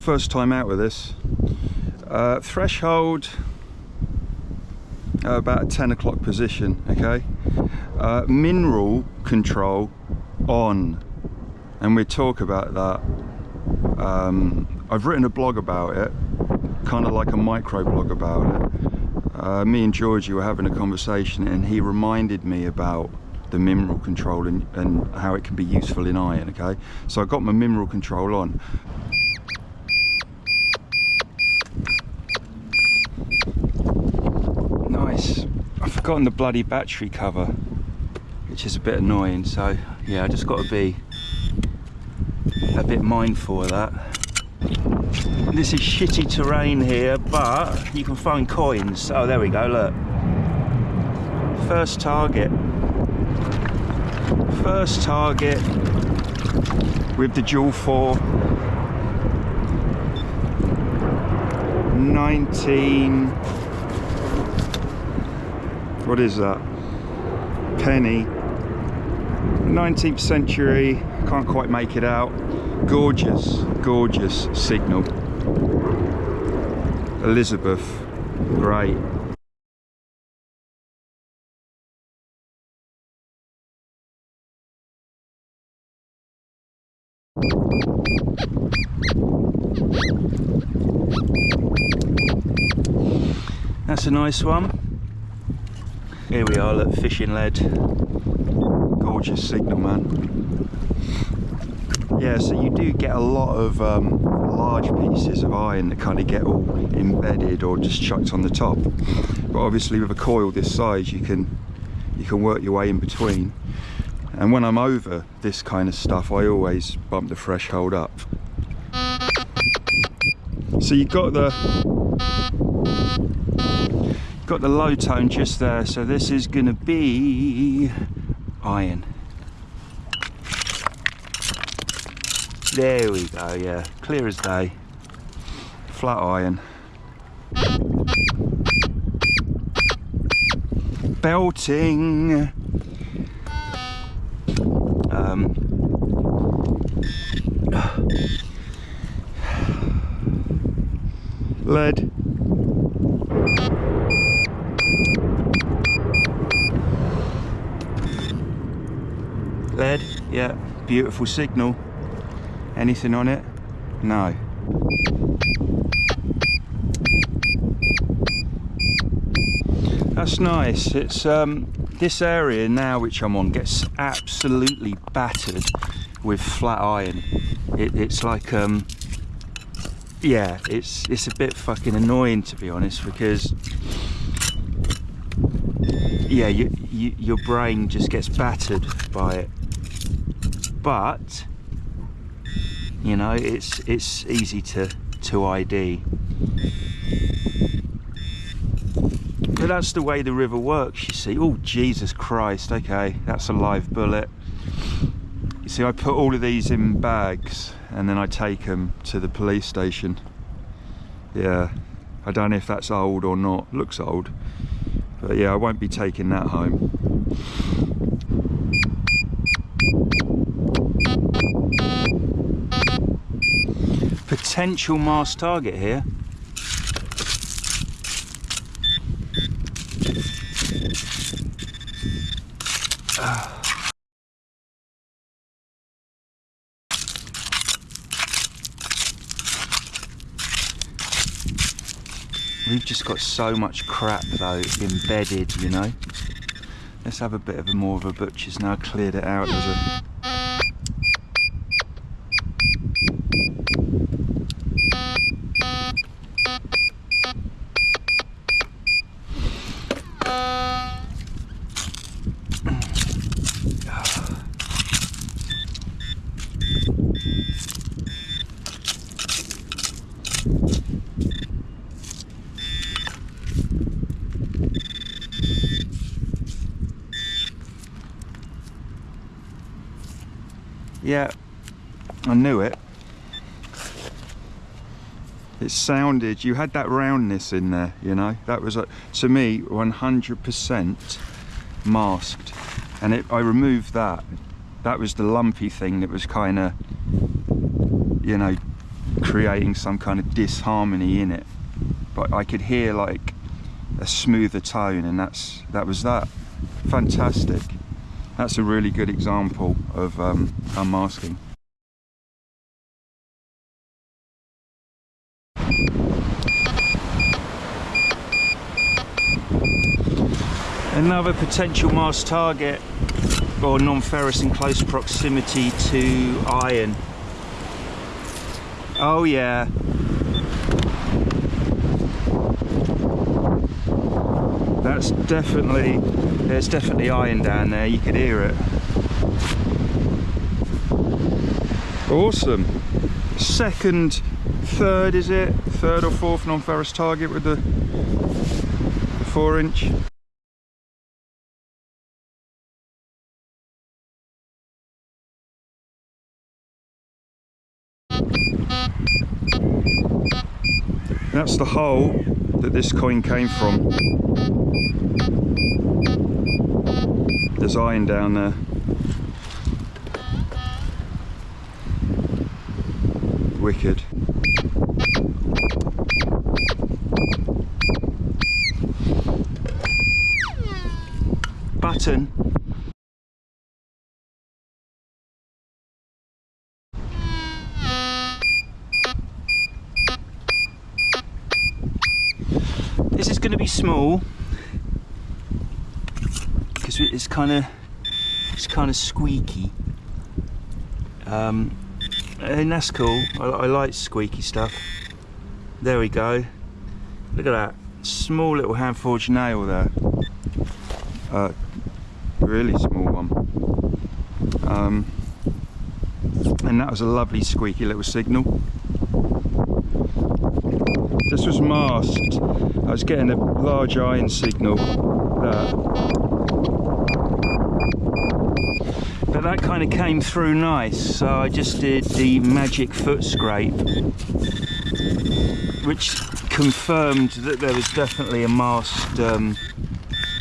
First time out with this. Threshold about a 10 o'clock position, okay? Mineral control on, and we'll talk about that. I've written a blog about it, kind of like a micro blog about it. Me and Georgie were having a conversation and he reminded me about the mineral control and how it can be useful in iron, okay? So I got my mineral control on. Nice. I've forgotten the bloody battery cover, which is a bit annoying, so yeah, I just got to be a bit mindful of that. This is shitty terrain here, but you can find coins. Oh, there we go, look. First target with the dual 4. what is that? Penny. 19th century, can't quite make it out. Gorgeous, gorgeous signal. Elizabeth, great. That's a nice one. Here we are, look, fishing lead. Gorgeous signal, man. Yeah, so you do get a lot of large pieces of iron that kind of get all embedded or just chucked on the top. But obviously with a coil this size, you can work your way in between. And when I'm over this kind of stuff, I always bump the threshold up. So you've got the low tone just there, so this is going to be iron. There we go, yeah, clear as day. Flat iron. Belting. Lead. Lead, yeah, beautiful signal. Anything on it? No. That's nice. It's this area now which I'm on gets absolutely battered with flat iron. It's like yeah, it's a bit fucking annoying, to be honest, because yeah, your brain just gets battered by it. But you know, it's easy to ID. But that's the way the river works, you see. Oh, Jesus Christ, okay, that's a live bullet. You see, I put all of these in bags and then I take them to the police station. Yeah, I don't know if that's old or not. Looks old, but yeah, I won't be taking that home. Potential Mars target here. We've just got so much crap though embedded, you know. Let's have a bit of more of a butcher's now. Cleared it out. There's a yeah, I knew it. It sounded, you had that roundness in there, you know. That was, to me, 100% masked. And I removed that. That was the lumpy thing that was kind of, you know, creating some kind of disharmony in it, but I could hear like a smoother tone, and that was that. Fantastic. That's a really good example of unmasking. Another potential mask target, or non-ferrous in close proximity to iron. Oh yeah. There's definitely iron down there, you could hear it. Awesome. Second, third is it? Third or fourth non-ferrous target with the 4-inch. That's the hole that this coin came from. There's iron down there. Wicked. Button. This is going to be small because it's kind of squeaky, and that's cool. I like squeaky stuff. There we go. Look at that small little hand forged nail there. Really small one. And that was a lovely squeaky little signal. This was masked. I was getting a large iron signal there. But that kind of came through nice, so I just did the magic foot scrape, which confirmed that there was definitely a masked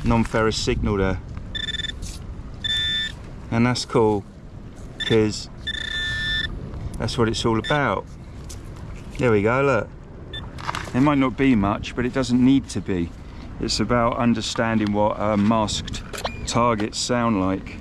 non-ferrous signal there. And that's cool, because that's what it's all about. There we go, look. It might not be much, but it doesn't need to be. It's about understanding what masked targets sound like.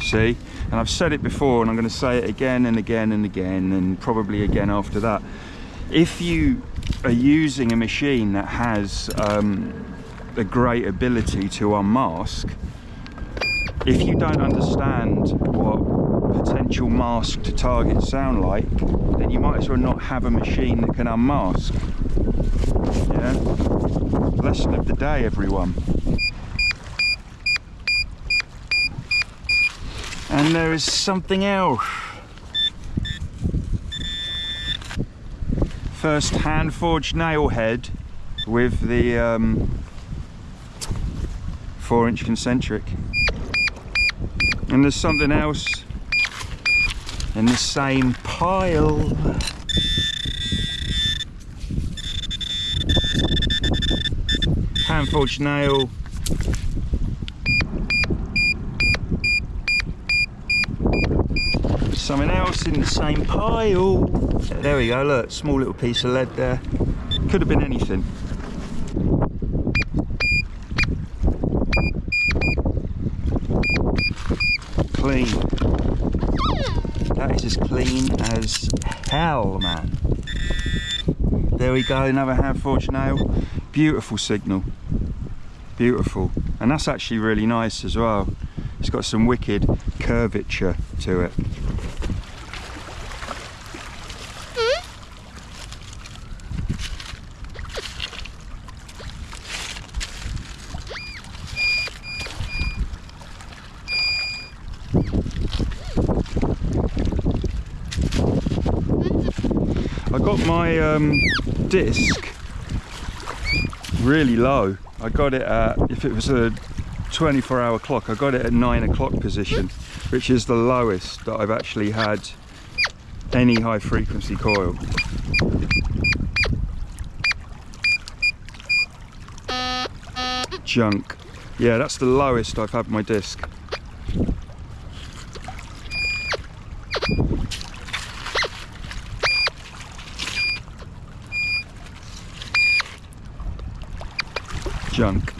See? And I've said it before, and I'm going to say it again and again and again, and probably again after that. If you are using a machine that has a great ability to unmask, if you don't understand what potential masked targets sound like, then you might as well not have a machine that can unmask. Yeah? Lesson of the day, everyone. And there is something else. First hand forged nail head with the 4-inch concentric. And there's something else in the same pile. Hand forged nail. Something else in the same pile. There we go, look, small little piece of lead there. Could have been anything. Clean. That is as clean as hell, man. There we go, another hand forged nail. Beautiful signal. Beautiful. And that's actually really nice as well. It's got some wicked curvature to it. I got my disc really low. I got it at, if it was a 24-hour clock, I got it at 9 o'clock position, which is the lowest that I've actually had any high frequency coil. Junk. Yeah, that's the lowest I've had my disc. Junk.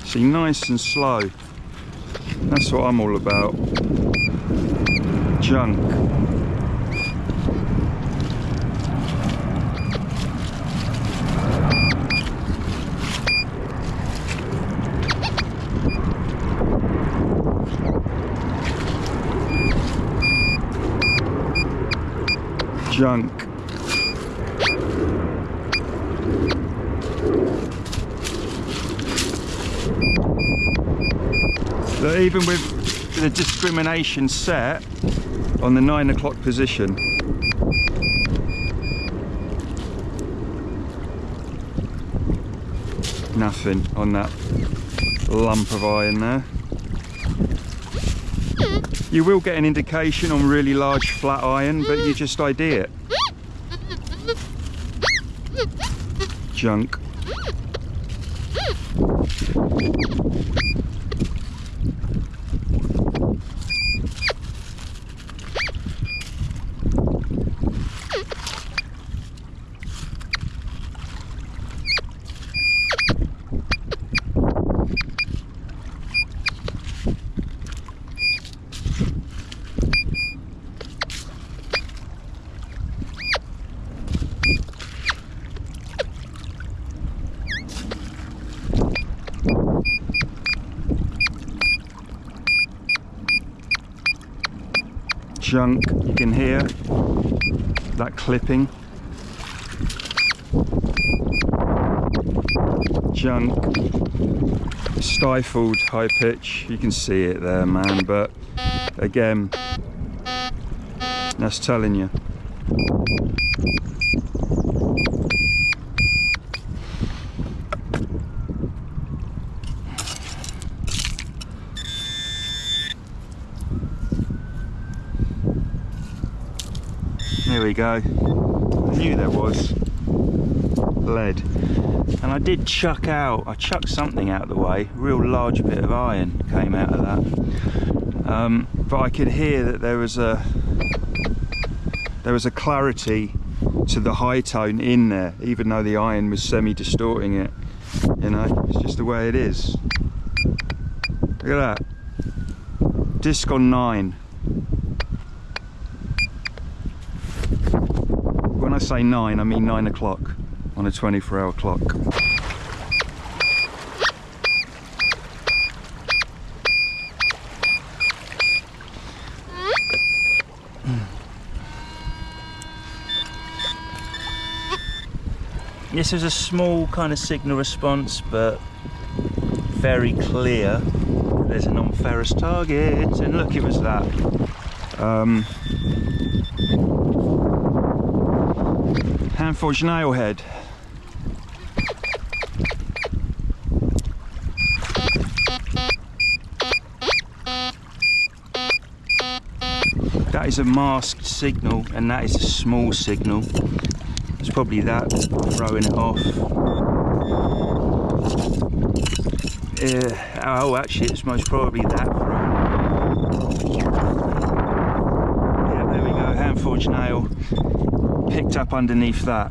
See, nice and slow. That's what I'm all about. Junk. Junk. So even with the discrimination set on the 9 o'clock position, nothing on that lump of iron there. You will get an indication on really large flat iron, but you just ID it. Junk. Junk, you can hear that clipping. Junk, stifled high pitch, you can see it there, man, but again, that's telling you. There we go. I knew there was lead, and I did chuck out. I chucked something out of the way. A real large bit of iron came out of that, but I could hear that there was a clarity to the high tone in there, even though the iron was semi-distorting it. You know, it's just the way it is. Look at that. Disc on 9. When I say 9, I mean 9 o'clock on a 24-hour clock. This is a small kind of signal response, but very clear. There's a non-ferrous target, and look, it was that. Hand-forged nail head. That is a masked signal, and that is a small signal. It's probably that throwing it off. Oh, actually, it's most probably that throwing it off. Yeah, there we go. Hand-forged nail. Picked up underneath that,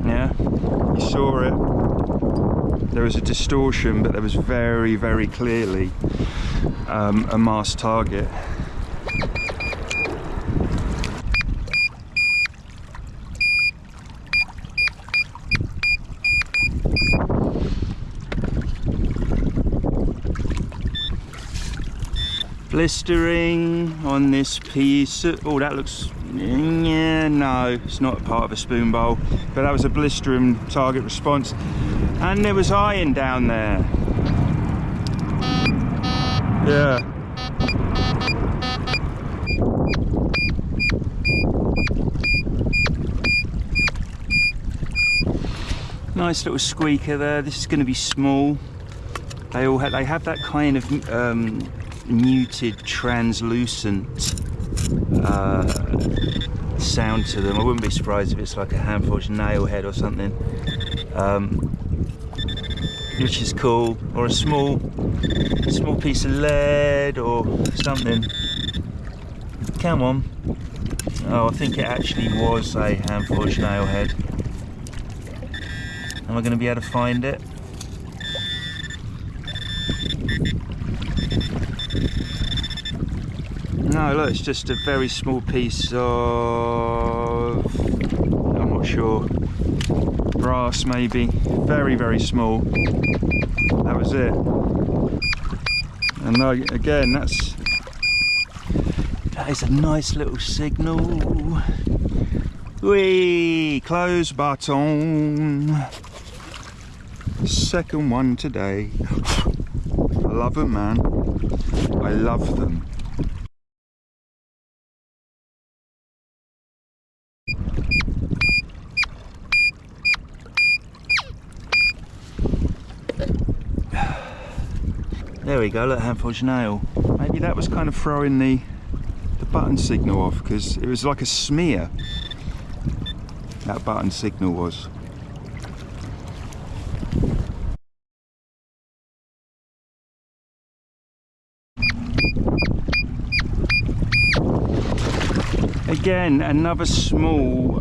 yeah, you saw it. There was a distortion, but there was very, very clearly a masked target. Blistering on this piece. Oh, that looks, yeah, no, it's not part of a spoon bowl, but that was a blistering target response, and there was iron down there. Yeah. Nice little squeaker there. This is going to be small. They have that kind of muted, translucent sound to them. I wouldn't be surprised if it's like a hand-forged nail head or something, which is cool, or a small piece of lead or something. Come on. Oh, I think it actually was a hand-forged nail head. Am I going to be able to find it? No, look, it's just a very small piece of, I'm not sure, brass maybe. Very, very small. That was it. And again, that is a nice little signal. Whee! Close button. Second one today. I love them, man. I love them. There we go, look, hand-forged nail. Maybe that was kind of throwing the button signal off, because it was like a smear. That button signal was. Again, another small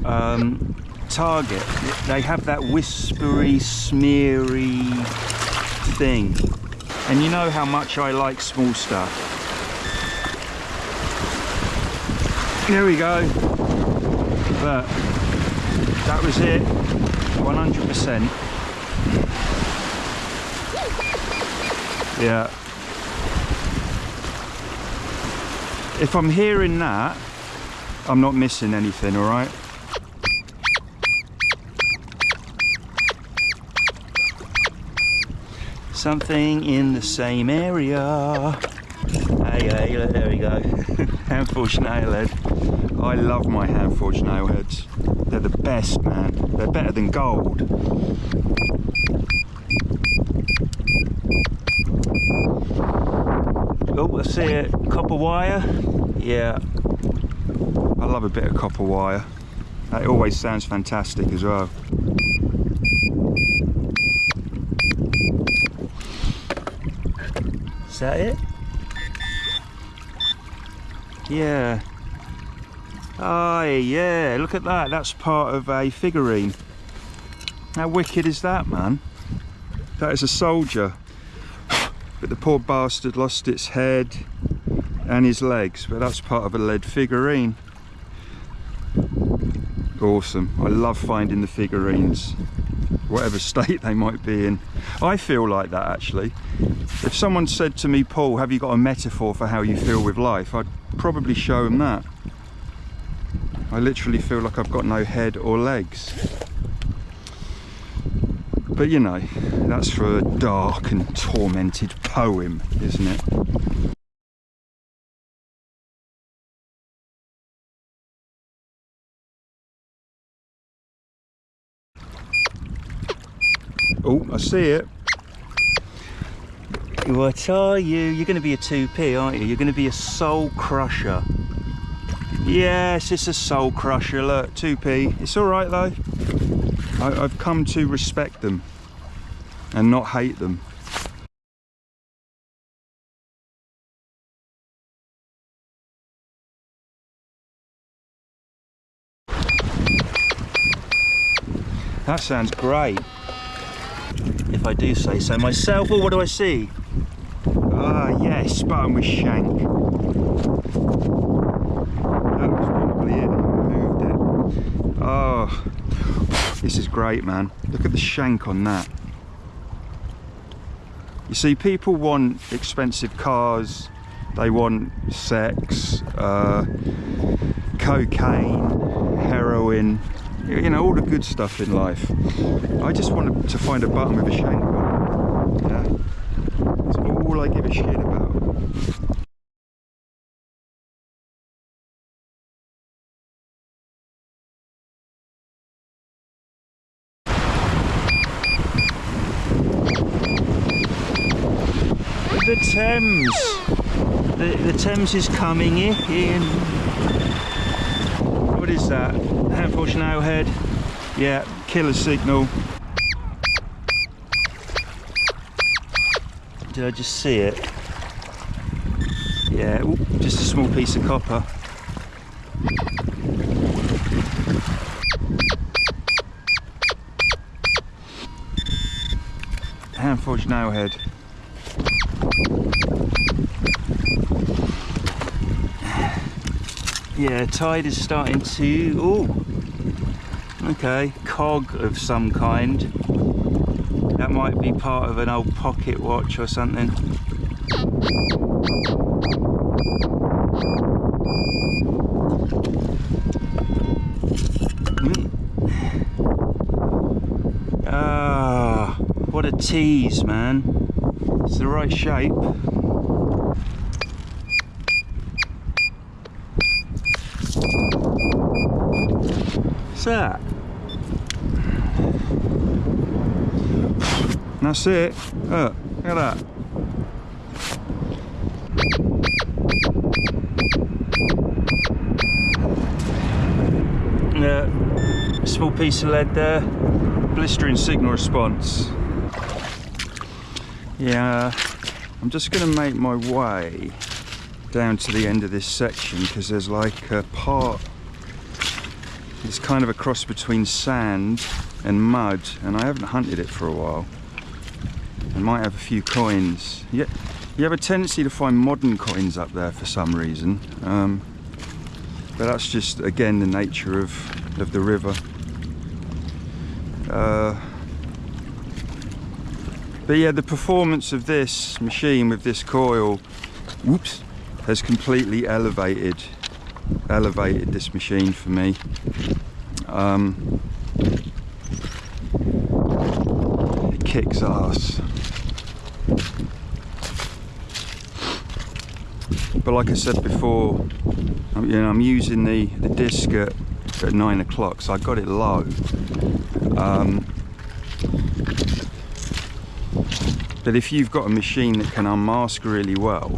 target. They have that whispery, smeary thing. And you know how much I like small stuff. Here we go. Look, that was it, 100%. Yeah. If I'm hearing that, I'm not missing anything, all right? Something in the same area. Hey, look, there we go. Hand-forged nail head. I love my hand-forged nail heads. They're the best, man. They're better than gold. Oh, I see it. Copper wire. Yeah. I love a bit of copper wire. It always sounds fantastic as well. Is that it? Yeah. Oh yeah, look at that. That's part of a figurine. How wicked is that, man? That is a soldier. But the poor bastard lost its head and his legs, but that's part of a lead figurine. Awesome. I love finding the figurines, whatever state they might be in. I feel like that, actually. If someone said to me, Paul, have you got a metaphor for how you feel with life? I'd probably show them that. I literally feel like I've got no head or legs. But you know, that's for a dark and tormented poem, isn't it? Oh, I see it. What are you? You're going to be a 2p, aren't you? You're going to be a soul crusher. Yes, it's a soul crusher. Look, 2p. It's all right though. I've come to respect them and not hate them. That sounds great, if I do say so myself. Or what do I see? Ah, yes, button with shank. That was probably it. I moved it. Oh, this is great, man. Look at the shank on that. You see, people want expensive cars, they want sex, cocaine, heroin, you know, all the good stuff in life. I just wanted to find a button with a shank on it. Yeah? That's all I give a shit about. The Thames. The Thames is coming in. What is that? Hand-forged nail head. Yeah, killer signal. Did I just see it? Yeah, ooh, just a small piece of copper. Unforged nail head. Yeah, tide is starting to, oh, okay, cog of some kind. That might be part of an old pocket watch or something. Ah, what a tease, man. It's the right shape. What's that? That's it. Look at that. A small piece of lead there. Blistering signal response. Yeah, I'm just going to make my way down to the end of this section because there's like a part, it's kind of a cross between sand and mud, and I haven't hunted it for a while. I might have a few coins. You have a tendency to find modern coins up there for some reason, but that's just, again, the nature of the river. But yeah, the performance of this machine with this coil, whoops, has completely elevated this machine for me. It kicks ass. But like I said before, I'm using the disc at 9 o'clock, so I got it low. But if you've got a machine that can unmask really well,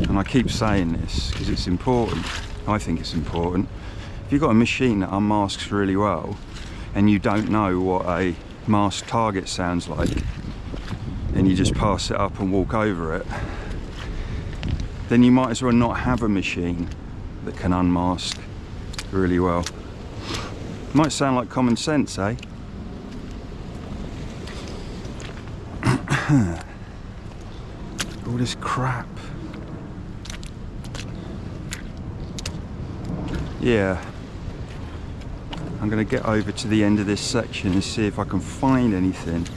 and I keep saying this because it's important, I think it's important, if you've got a machine that unmasks really well and you don't know what a masked target sounds like, and you just pass it up and walk over it, then you might as well not have a machine that can unmask really well. Might sound like common sense, eh? All this crap. Yeah, I'm going to get over to the end of this section and see if I can find anything,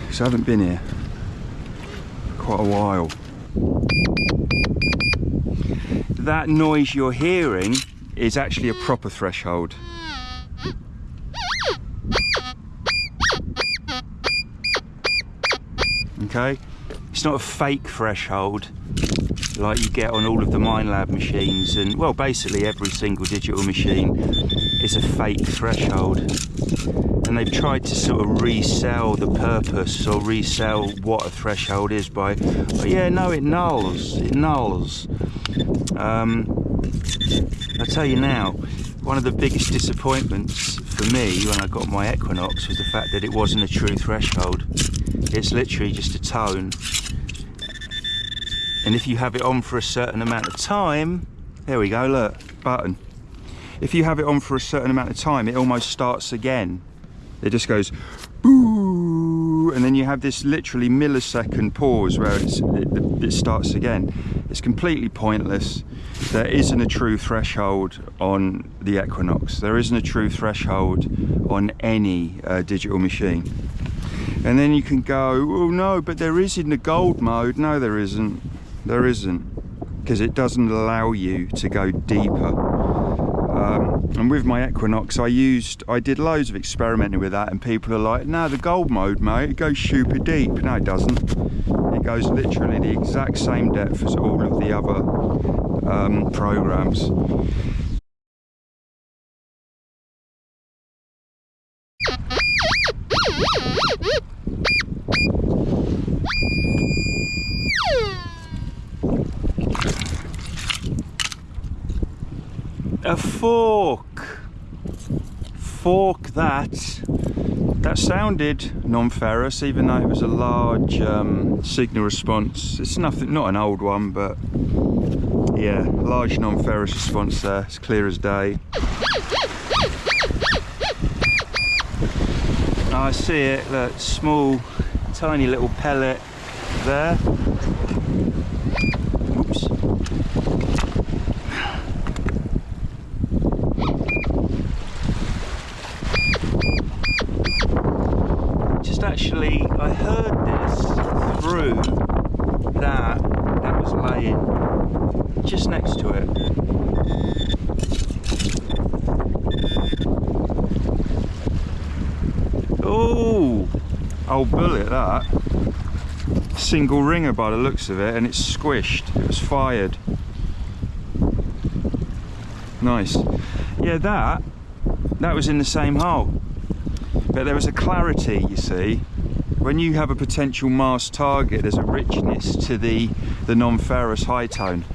because I haven't been here for quite a while. That noise you're hearing is actually a proper threshold. Okay, it's not a fake threshold like you get on all of the Minelab machines, and well, basically every single digital machine is a fake threshold, and they've tried to sort of resell the purpose or resell what a threshold is by, oh yeah, no, it nulls. I'll tell you now, one of the biggest disappointments for me when I got my Equinox was the fact that it wasn't a true threshold. It's literally just a tone, and if you have it on for a certain amount of time, there we go, look, button. If you have it on for a certain amount of time, it almost starts again. It just goes boo, and then you have this literally millisecond pause where it starts again. It's completely pointless. There isn't a true threshold on the Equinox. There isn't a true threshold on any digital machine. And then you can go, oh no, but there is in the gold mode. No, there isn't. There isn't, because it doesn't allow you to go deeper. And with my Equinox, I did loads of experimenting with that, and people are like, no, the gold mode, mate, it goes super deep. No, it doesn't. It goes literally the exact same depth as all of the other programs. A fork that sounded non-ferrous, even though it was a large signal response. It's nothing, not an old one, but yeah, large non-ferrous response there. It's clear as day. I see it, look, small tiny little pellet there. Oops. Just actually, I heard this through that was laying just next to it. Oh, old bullet that. Single ringer by the looks of it, and it's squished. It was fired. Nice. Yeah, that was in the same hole. But there was a clarity, you see. When you have a potential masked target, there's a richness to the non-ferrous high tone.